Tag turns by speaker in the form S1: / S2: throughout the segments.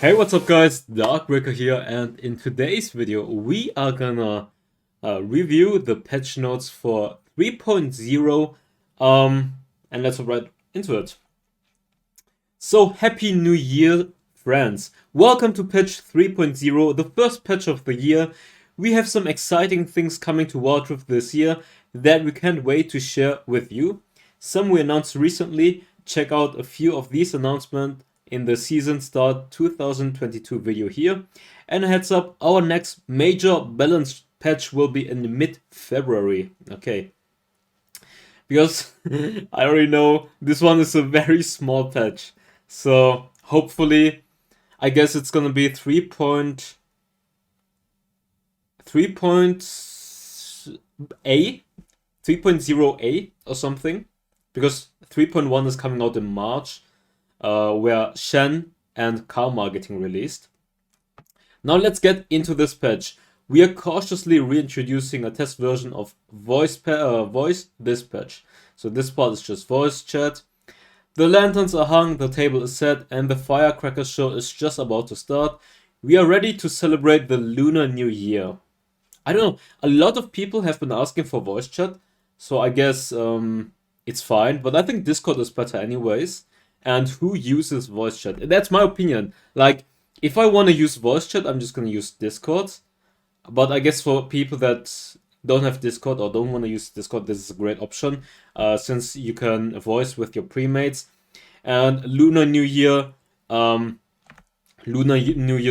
S1: Hey, what's up guys, Darkbreaker here, and in today's video we are gonna review the patch notes for 3.0, and let's hop right into it. So, Happy New Year, friends. Welcome to patch 3.0, the first patch of the year. We have some exciting things coming to wildrift this year that we can't wait to share with you. Some we announced recently. Check out a few of these announcements in the season start 2022 video here. And a heads up, our next major balance patch will be in mid-February. Okay. Because I already know this one is a very small patch. So hopefully, I guess it's gonna be 3.0A or something. Because 3.1 is coming out in March. Where Shen and Karma are getting released. Now let's get into this patch. We are cautiously reintroducing a test version of voice this patch. So this part is just voice chat. The lanterns are hung, the table is set, and the firecracker show is just about to start. We are ready to celebrate the Lunar New Year. I don't know, a lot of people have been asking for voice chat, so I guess it's fine, but I think Discord is better anyways. And who uses voice chat? That's my opinion. Like, if I want to use voice chat, I'm just going to use Discord. But I guess for people that don't have Discord or don't want to use Discord, this is a great option. Since you can voice with your premates. And Lunar New Year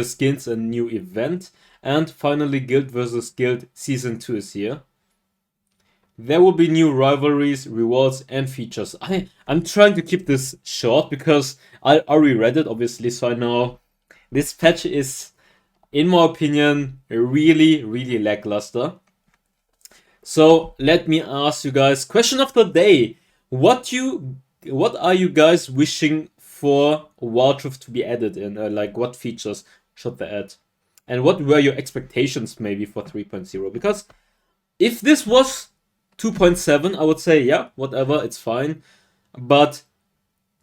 S1: skins, a new event. And finally, Guild vs. Guild Season 2 is here. There will be new rivalries, rewards, and features. I'm trying to keep this short because I already read it, obviously, so I know this patch is, in my opinion, really, really lackluster. So let me ask you guys, question of the day: what are you guys wishing for wildrift to be added in? Like, what features should they add? And what were your expectations maybe for 3.0? Because if this was 2.7, I would say, yeah, whatever, it's fine. But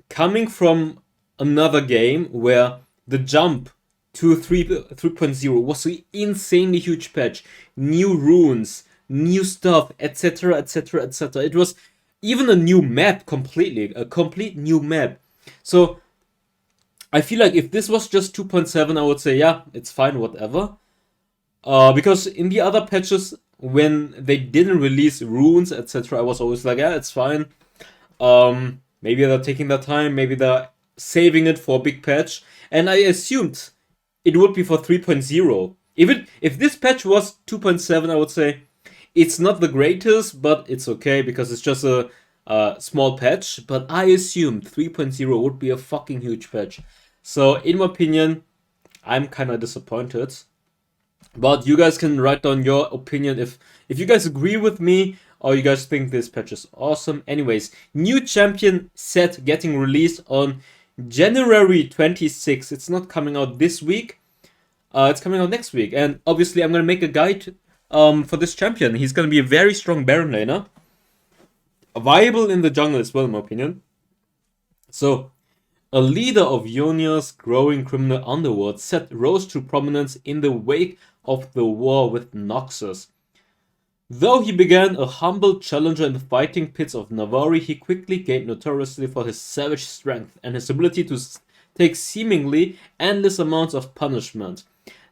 S1: coming from another game where the jump to 3.0 was an insanely huge patch, new runes, new stuff, etc., etc., etc. It was even a new map completely, a complete new map. So I feel like if this was just 2.7, I would say, yeah, it's fine, whatever. Because in the other patches, when they didn't release runes, etc., I was always like, yeah, it's fine. Maybe they're taking their time, maybe they're saving it for a big patch. And I assumed it would be for 3.0. If this patch was 2.7, I would say it's not the greatest, but it's okay because it's just a small patch. But I assumed 3.0 would be a fucking huge patch. So in my opinion, I'm kind of disappointed. But you guys can write down your opinion if you guys agree with me or you guys think this patch is awesome. Anyways, new champion Sett getting released on January 26th. It's not coming out this week. It's coming out next week. And obviously I'm going to make a guide for this champion. He's going to be a very strong Baron laner. Viable in the jungle as well, in my opinion. So, a leader of Ionia's growing criminal underworld, Sett rose to prominence in the wake of the war with Noxus. Though he began a humble challenger in the fighting pits of Navarre, he quickly gained notoriously for his savage strength and his ability to take seemingly endless amounts of punishment.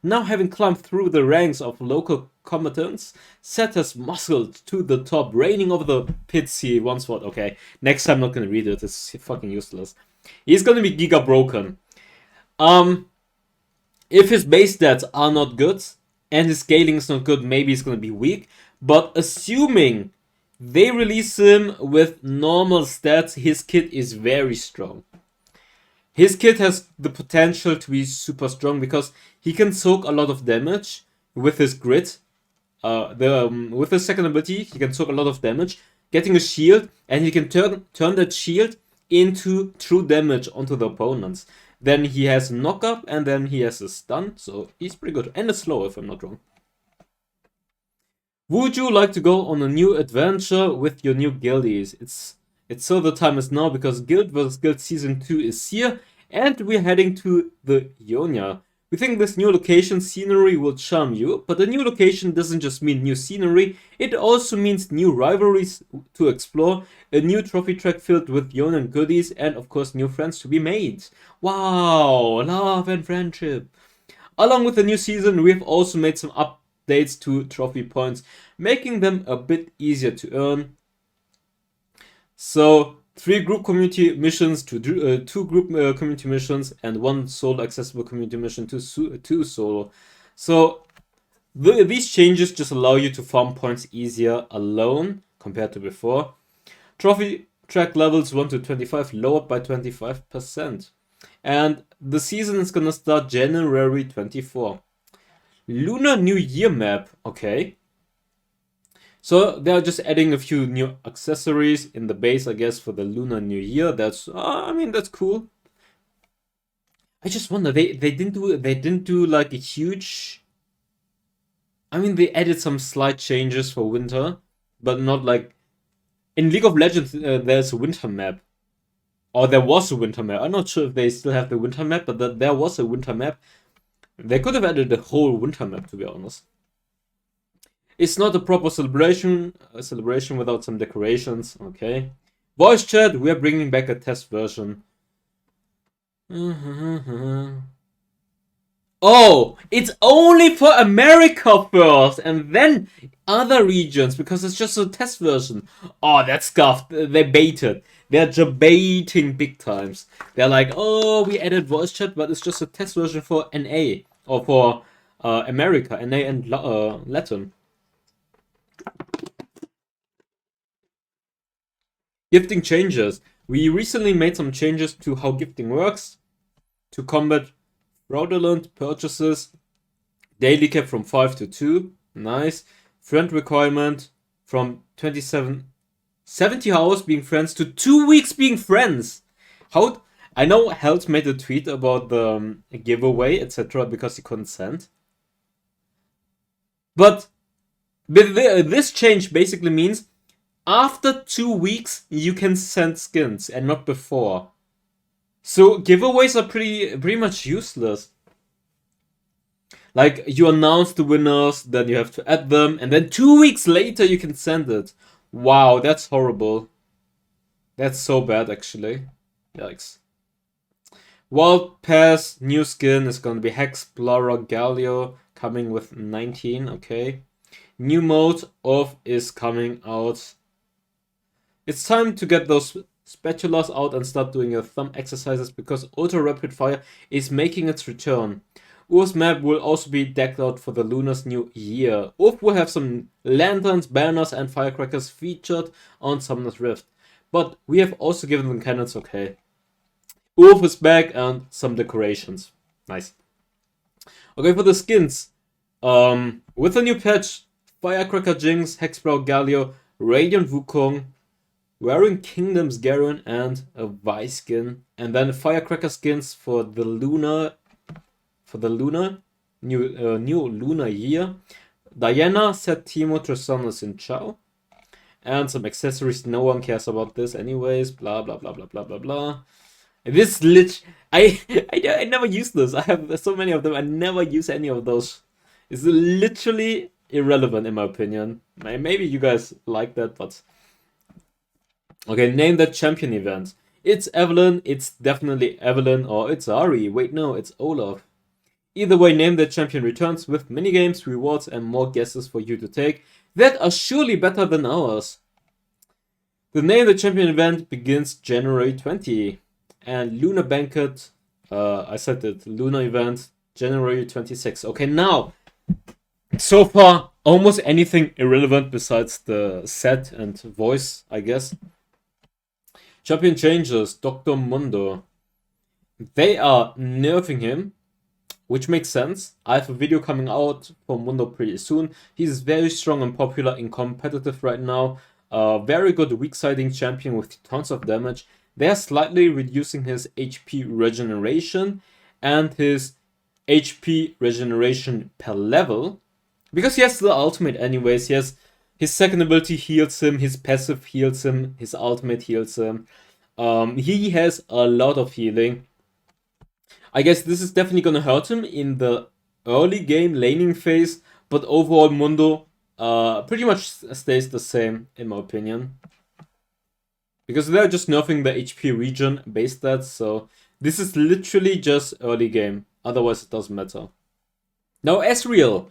S1: Now having climbed through the ranks of local combatants, Sett has muscled to the top, reigning over the pits he once fought. Okay, next time I'm not gonna read it, it's fucking useless. He's gonna be giga broken. If his base stats are not good and his scaling is not good, maybe he's gonna be weak. But assuming they release him with normal stats, his kit is very strong. His kit has the potential to be super strong because he can soak a lot of damage with his grit. With his second ability, he can soak a lot of damage, getting a shield, and he can turn that shield into true damage onto the opponents. Then he has knock up and then he has a stun, so he's pretty good. And a slow, if I'm not wrong. Would you like to go on a new adventure with your new guildies? It's so the time is now because Guild vs. Guild Season 2 is here And we're heading to the Ionia. We think this new location scenery will charm you, but the new location doesn't just mean new scenery, it also means new rivalries to explore, a new trophy track filled with Ionian goodies, and of course new friends to be made. Wow, love and friendship. Along with the new season, we've also made some updates to trophy points, making them a bit easier to earn. So 3 group community missions to 2 group community missions and 1 solo accessible community mission to 2 solo. So these changes just allow you to farm points easier alone compared to before. Trophy track levels 1 to 25 lowered by 25%. And the season is gonna start January 24. Lunar New Year map, okay. So they're just adding a few new accessories in the base, I guess, for the Lunar New Year. That's, I mean, that's cool. I just wonder, they didn't do like a huge. I mean, they added some slight changes for winter, but not like in League of Legends. There's a winter map, or there was a winter map. I'm not sure if they still have the winter map, but there was a winter map. They could have added the whole winter map, to be honest. It's not a proper celebration without some decorations, okay. Voice chat, we're bringing back a test version. Oh, it's only for America first, and then other regions, because it's just a test version. Oh, that's scuffed. They baited. They're baiting big times. They're like, oh, we added voice chat, but it's just a test version for NA, or for America, NA and Latin. Gifting changes. We recently made some changes to how gifting works to combat fraudulent purchases. Daily cap from 5 to 2. Nice. Friend requirement from 70 hours being friends to 2 weeks being friends. How? I know Held made a tweet about the giveaway, etc., because he couldn't send. But this change basically means after 2 weeks, you can send skins and not before. So giveaways are pretty much useless. Like, you announce the winners, then you have to add them, and then 2 weeks later you can send it. Wow, that's horrible. That's so bad, actually. Yikes. Wild Pass, new skin is gonna be Hexplorer Galio, coming with 19, okay. New mode of is coming out. It's time to get those spatulas out and start doing your thumb exercises because Auto Rapid Fire is making its return. Ur's map will also be decked out for the Lunar's New Year. Urf will have some lanterns, banners, and firecrackers featured on Summoner's Rift. But we have also given them cannons, okay. Urf is back and some decorations. Nice. Okay, for the skins. With the new patch, Firecracker Jinx, Hexbrow Galio, Radiant Wukong, Wearing Kingdoms Garen, and a Vi skin. And then Firecracker skins for the Lunar. New Lunar Year. Diana, Sett, Timo, Tristana, Xin Chao. And some accessories. No one cares about this anyways. Blah, blah, blah, blah, blah, blah, blah. This I never use this. I have so many of them. I never use any of those. It's literally irrelevant in my opinion. Maybe you guys like that, but... Okay, name that champion event. It's Evelyn, it's definitely Evelyn, or it's Ari. Wait, no, it's Olaf. Either way, name that champion returns with minigames, rewards, and more guesses for you to take that are surely better than ours. The name the champion event begins January 20. And Lunar Banquet, I said it, Lunar event, January 26. Okay, now, so far, almost anything irrelevant besides the set and voice, I guess. Champion changes, Dr. Mundo. They are nerfing him, which makes sense. I have a video coming out for Mundo pretty soon. He's very strong and popular in competitive right now. Very good weak-siding champion with tons of damage. They're slightly reducing his HP regeneration and his HP regeneration per level. Because he has the ultimate anyways. He has his second ability heals him, his passive heals him, his ultimate heals him. He has a lot of healing. I guess this is definitely gonna hurt him in the early game laning phase, but overall Mundo pretty much stays the same in my opinion. Because they're just nerfing the HP regen base stats, so this is literally just early game. Otherwise it doesn't matter. Now Ezreal.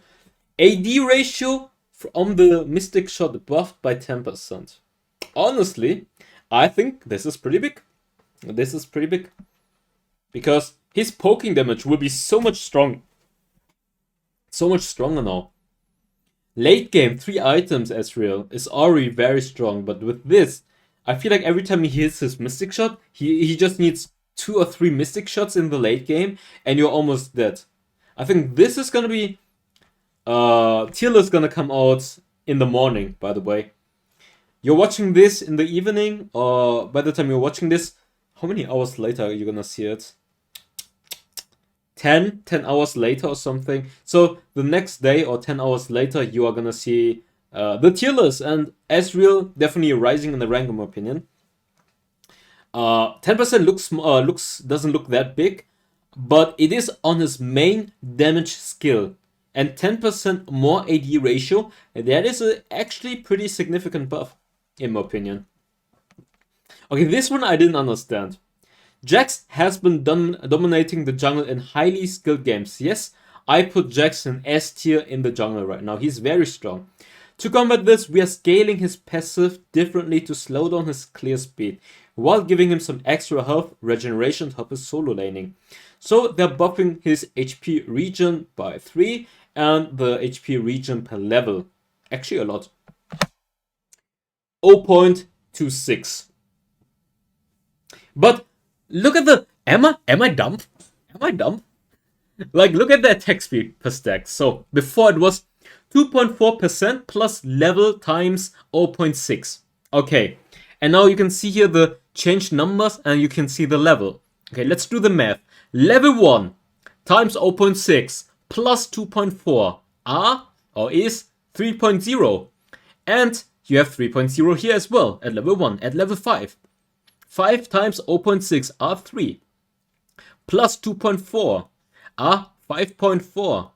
S1: AD ratio from the Mystic Shot buffed by 10%. Honestly, I think this is pretty big. This is pretty big. Because his poking damage will be so much strong. So much stronger now. Late game, 3 items Ezreal is already very strong, but with this, I feel like every time he hits his Mystic Shot, he just needs 2 or 3 Mystic Shots in the late game, and you're almost dead. I think this is gonna be... tier list gonna come out in the morning, by the way. You're watching this in the evening, or by the time you're watching this, how many hours later are you gonna see it? 10 hours later or something. So the next day or 10 hours later, you are gonna see the tier list, and Ezreal definitely rising in the rank, in my opinion. 10% doesn't look that big, but it is on his main damage skill. And 10% more AD ratio, that is actually pretty significant buff, in my opinion. Okay, this one I didn't understand. Jax has been dominating the jungle in highly skilled games. Yes, I put Jax in S tier in the jungle right now. He's very strong. To combat this, we are scaling his passive differently to slow down his clear speed, while giving him some extra health regeneration to help his solo laning. So they're buffing his HP regen by 3 and the HP regen per level. Actually a lot. 0.26. But look at the... Am I dumb? Am I dumb? Like, look at the attack speed per stack. So, before it was 2.4% plus level times 0.6. Okay. And now you can see here the changed numbers and you can see the level. Okay, let's do the math. Level 1 times 0.6 plus 2.4 are, or is, 3.0. And you have 3.0 here as well at level 1. At level 5. 5 times 0.6 are 3. Plus 2.4 are 5.4.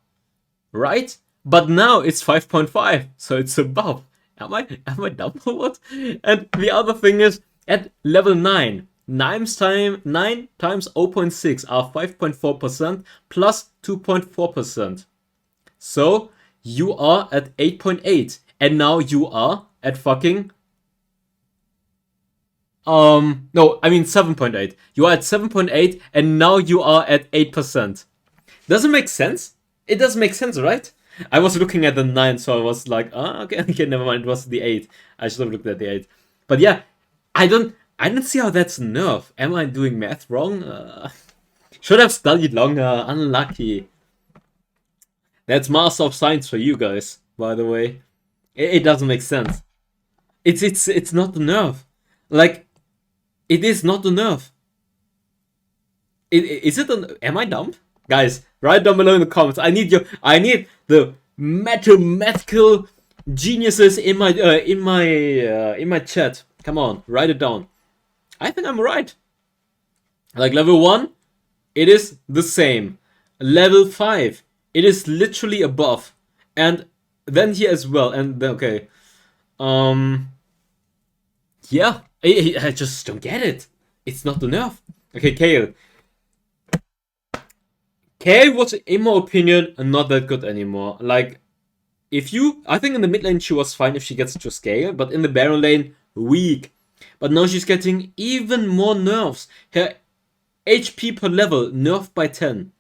S1: Right? But now it's 5.5. So it's above. Am I dumb or what? And the other thing is, at level 9. 9 times 0.6 are 5.4% plus 2.4%. So you are at 8.8. And now you are at fucking... no, I mean 7.8. You are at 7.8 and now you are at 8%. Doesn't make sense? It doesn't make sense, right? I was looking at the 9, so I was like, okay, never mind, it was the 8. I should have looked at the 8. But yeah, I don't see how that's nerf. Am I doing math wrong? Should have studied longer. Unlucky. That's Master of Science for you guys, by the way. It doesn't make sense. It's not the nerf. Like, it is not the nerf. Is it an... Am I dumb? Guys, write down below in the comments. I need the mathematical geniuses in my chat. Come on, write it down. I think I'm right. Like level 1, it is the same. Level 5, it is literally above. And then here as well. And okay. Yeah, I just don't get it. It's not enough. Okay, Kayle. Kayle was, in my opinion, not that good anymore. Like, I think in the mid lane she was fine if she gets to scale, but in the Baron lane, weak. But now she's getting even more nerfs. Her HP per level, nerfed by 10.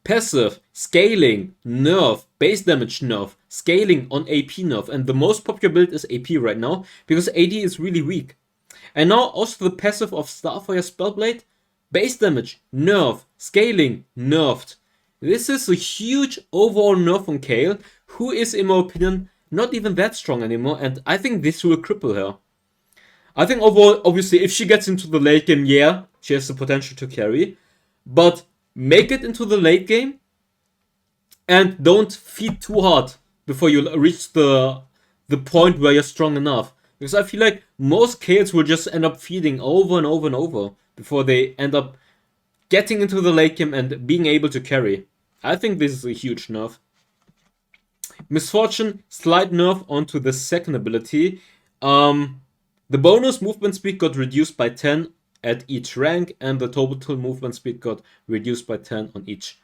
S1: Passive, scaling, nerf, base damage nerf, scaling on AP nerf, and the most popular build is AP right now, because AD is really weak. And now also the passive of Starfire Spellblade, base damage, nerf, scaling, nerfed. This is a huge overall nerf on Kayle, who is, in my opinion, not even that strong anymore, and I think this will cripple her. I think overall, obviously, if she gets into the late game, yeah, she has the potential to carry, but make it into the late game and don't feed too hard before you reach the point where you're strong enough. Because I feel like most Kayles will just end up feeding over and over and over before they end up getting into the late game and being able to carry. I think this is a huge nerf. Misfortune, slight nerf onto the second ability. The bonus movement speed got reduced by 10 at each rank, and the total movement speed got reduced by 10 on each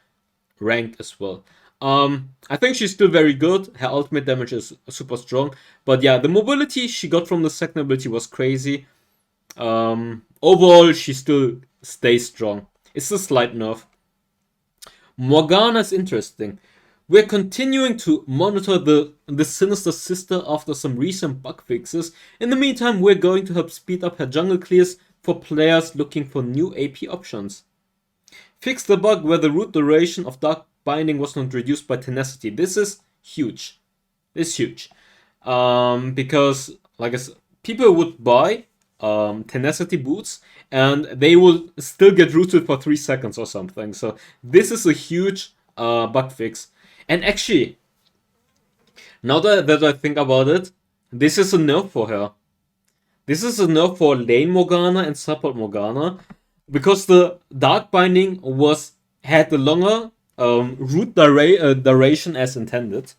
S1: rank as well. I think she's still very good. Her ultimate damage is super strong. But yeah, the mobility she got from the second ability was crazy. Overall, she still stays strong. It's a slight nerf. Morgana is interesting. We're continuing to monitor the Sinister Sister after some recent bug fixes. In the meantime, we're going to help speed up her jungle clears for players looking for new AP options. Fix the bug where the root duration of Dark Binding was not reduced by Tenacity. This is huge. It's huge. Because, like I said, people would buy Tenacity boots and they will still get rooted for 3 seconds or something. So this is a huge bug fix. And actually, now that I think about it, this is a nerf for her. This is a nerf for lane Morgana and support Morgana, because the Dark Binding had the longer root duration as intended.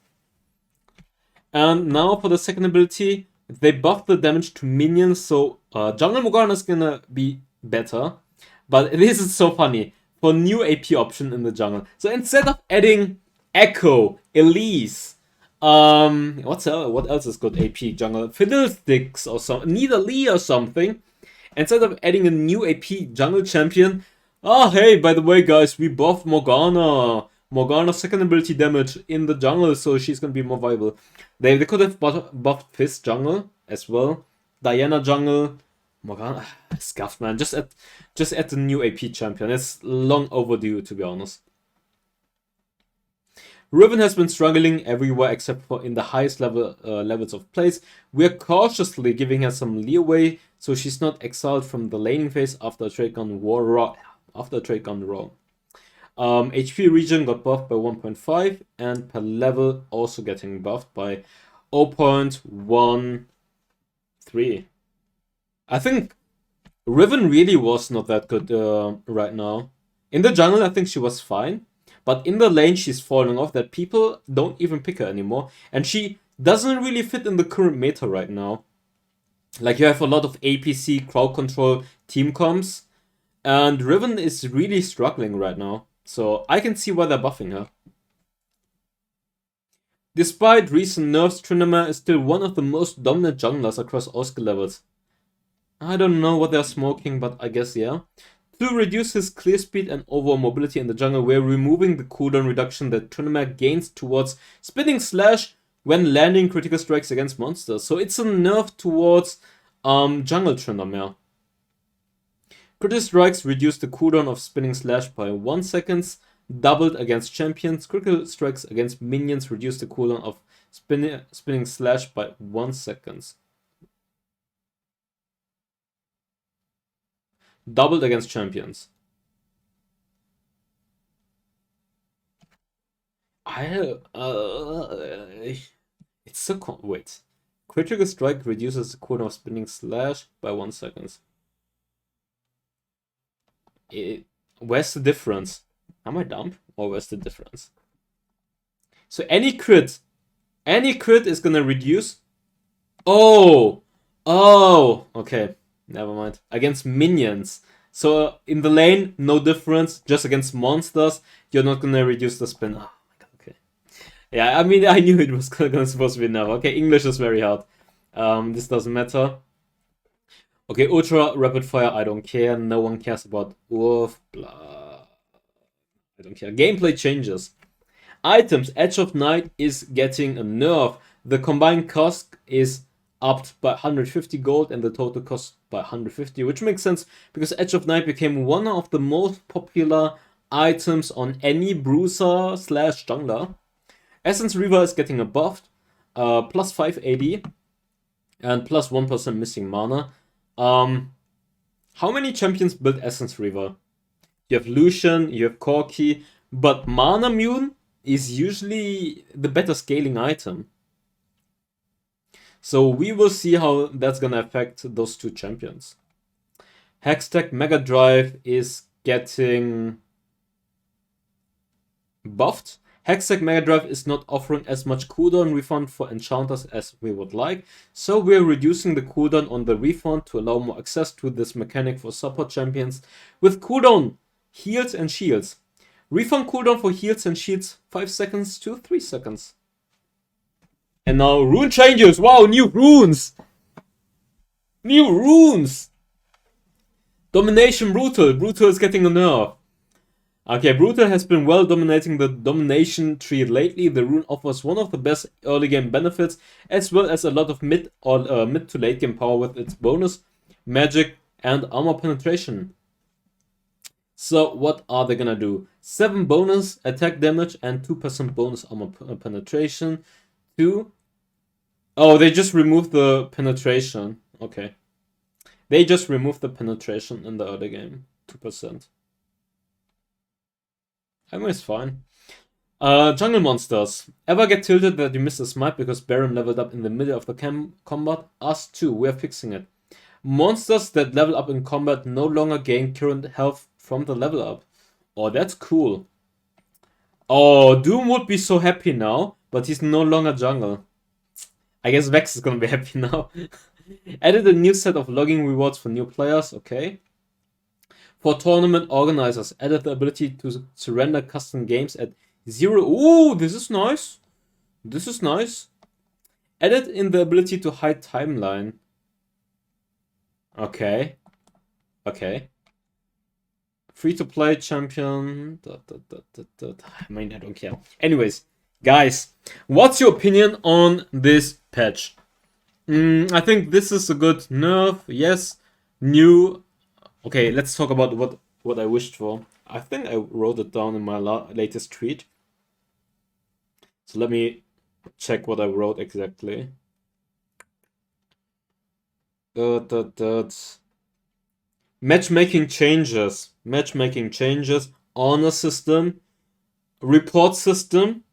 S1: And now for the second ability, they buffed the damage to minions, so Jungle Morgana is gonna be better. But this is so funny, for new AP option in the jungle. So instead of adding Echo, Elise, what else is good AP jungle? Fiddlesticks or something, Nidalee or something. Instead of adding a new AP jungle champion, hey, by the way guys, we buffed Morgana. Morgana's second ability damage in the jungle, so she's gonna be more viable. They could have buffed Fizz jungle as well. Diana jungle. Morgana, scuffed man. Just add the new AP champion. It's long overdue, to be honest. Riven has been struggling everywhere except for in the highest levels of plays. We're cautiously giving her some leeway so she's not exiled from the laning phase after a trade gone wrong. HP regen got buffed by 1.5 and per level also getting buffed by 0.13. I think Riven really was not that good right now. In the jungle, I think she was fine. But in the lane, she's falling off that people don't even pick her anymore. And she doesn't really fit in the current meta right now. Like, you have a lot of APC, crowd control, team comps. And Riven is really struggling right now. So I can see why they're buffing her. Despite recent nerfs, Tryndamere is still one of the most dominant junglers across all skill levels. I don't know what they're smoking, but I guess yeah. To reduce his clear speed and overall mobility in the jungle, we're removing the cooldown reduction that Tryndamere gains towards Spinning Slash when landing critical strikes against monsters. So it's a nerf towards jungle Tryndamere. Critical strikes reduce the cooldown of Spinning Slash by 1 second, doubled against champions. Critical strikes against minions reduce the cooldown of Spinning Slash by 1 second. Doubled against champions. It's so wait. Critical strike reduces the cooldown of Spinning Slash by 1 second. Where's the difference? Am I dumb? Or where's the difference? So any crit is gonna reduce. Oh, okay. Never mind. Against minions. So in the lane, no difference. Just against monsters, you're not gonna reduce the spin. Oh my god, okay. Yeah, I mean, I knew it was supposed to be now. Okay, English is very hard. This doesn't matter. Okay, Ultra Rapid Fire, I don't care. No one cares about Wolf, blah. I don't care. Gameplay changes. Items, Edge of Night is getting a nerf. The combined cost is upped by 150 gold and the total cost by 150, which makes sense because Edge of Night became one of the most popular items on any bruiser / jungler. Essence Reaver is getting a buff, plus 580 and plus 1% missing mana. How many champions build Essence Reaver? You have Lucian, you have Corki, but Mana Mune is usually the better scaling item. So we will see how that's gonna affect those two champions. Hextech Mega Drive is getting buffed. Hextech Mega Drive is not offering as much cooldown refund for enchanters as we would like, so we're reducing the cooldown on the refund to allow more access to this mechanic for support champions with cooldown, heals and shields. Refund cooldown for heals and shields 5 seconds to 3 seconds. And now rune changes! Wow, new runes! New runes! Domination Brutal. Brutal is getting a nerf. Okay, Brutal has been well dominating the domination tree lately. The rune offers one of the best early game benefits, as well as a lot of mid to late game power with its bonus, magic, and armor penetration. So what are they gonna do? 7 bonus attack damage and 2% bonus armor penetration. Oh, they just removed the penetration. Okay. They just removed the penetration in the early game. 2%. I mean, it's fine. Jungle monsters. Ever get tilted that you missed a smite because Baron leveled up in the middle of the combat? Us too, we're fixing it. Monsters that level up in combat no longer gain current health from the level up. Oh, that's cool. Oh, Doom would be so happy now, but he's no longer jungle. I guess Vex is gonna be happy now. Added a new set of logging rewards for new players, okay. For tournament organizers, added the ability to surrender custom games at 0. Ooh, this is nice. This is nice. Added in the ability to hide timeline. Okay. Okay. Free to play champion. I mean, I don't care. Anyways, guys, what's your opinion on this patch? I think this is a good nerf. Yes, new. Okay, let's talk about what I wished for. I think I wrote it down in my latest tweet. So let me check what I wrote exactly. Matchmaking changes. Matchmaking changes. Honor system. Report system.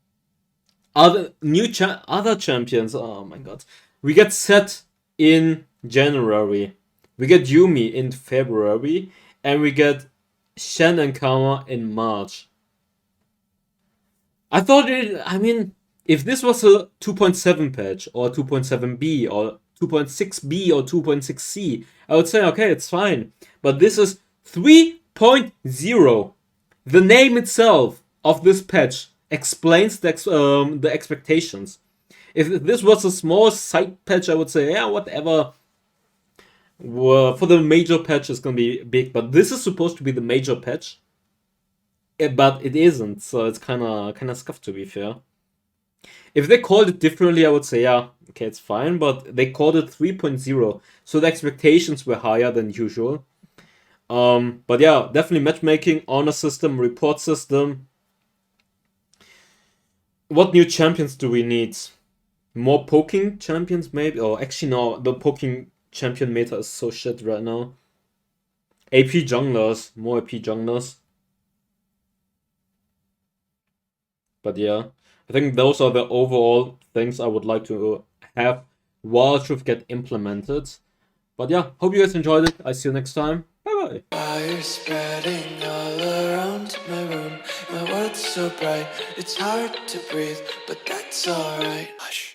S1: Other champions. Oh my god. We get Sett in January. We get Yumi in February. And we get Shen and Karma in March. I thought if this was a 2.7 patch, or 2.7b, or 2.6b, or 2.6c, I would say, okay, it's fine. But this is 3.0. The name itself of this patch explains the expectations. If this was a small side patch, I would say, yeah, whatever. For the major patch, it's gonna be big. But this is supposed to be the major patch. But it isn't, so it's kind of scuffed, to be fair. If they called it differently, I would say, yeah, okay, it's fine. But they called it 3.0, so the expectations were higher than usual. But yeah, definitely matchmaking, honor system, report system. What new champions do we need? More poking champions, maybe? Or actually, no, the poking champion meta is so shit right now. AP junglers, more AP junglers. But yeah, I think those are the overall things I would like to have wildrift get implemented. But yeah, hope you guys enjoyed it. I see you next time. Bye bye. Fire spreading all around my room. My world's so bright, it's hard to breathe, but that's alright. Hush.